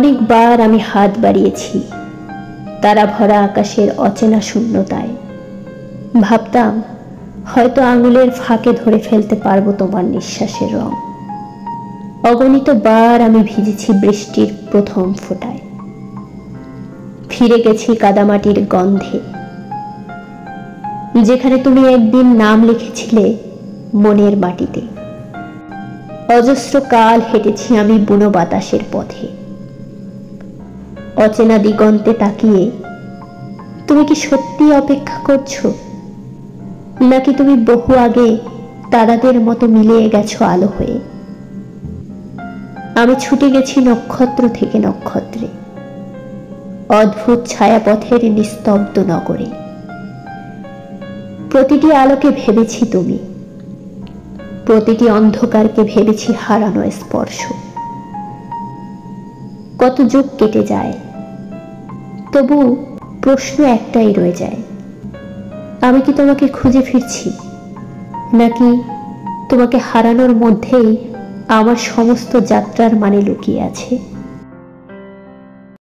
অনেকবার আমি হাত বাড়িয়েছি তারা ভরা আকাশের অচেনা শূন্যতায়। ভাবতাম হয়তো আঙুলের ফাঁকে ধরে ফেলতে পারবো তোমার নিঃশ্বাসের রং। অগণিত বার আমি ভিজেছি বৃষ্টির প্রথম ফোঁটায়, ফিরে গেছি কাদামাটির গন্ধে, যেখানে তুমি একদিন নাম লিখেছিলে মনের মাটিতে। অজস্র কাল হেঁটেছি আমি বুনো বাতাসের পথে, অচেনা দিগন্তে তাকিয়ে। তুমি কি সত্যি অপেক্ষা করছো, নাকি তুমি বহু আগে তারাদের মতো মিলিয়ে গেছো আলো হয়ে? আমি ছুটে গেছি নক্ষত্র থেকে নক্ষত্রে, অদ্ভুত ছায়াপথের নিস্তব্ধ নগরে। প্রতিটি আলোকে ভেবেছি তুমি, প্রতিটি অন্ধকারকে ভেবেছি হারানো স্পর্শ। কত যুগ কেটে যায়, তবু প্রশ্ন একটাই রয়ে যায়, আমি কি তোমাকে খুঁজে ফিরছি, নাকি তোমাকে হারানোর মধ্যেই আমার সমস্ত যাত্রার মানে লুকিয়ে আছে?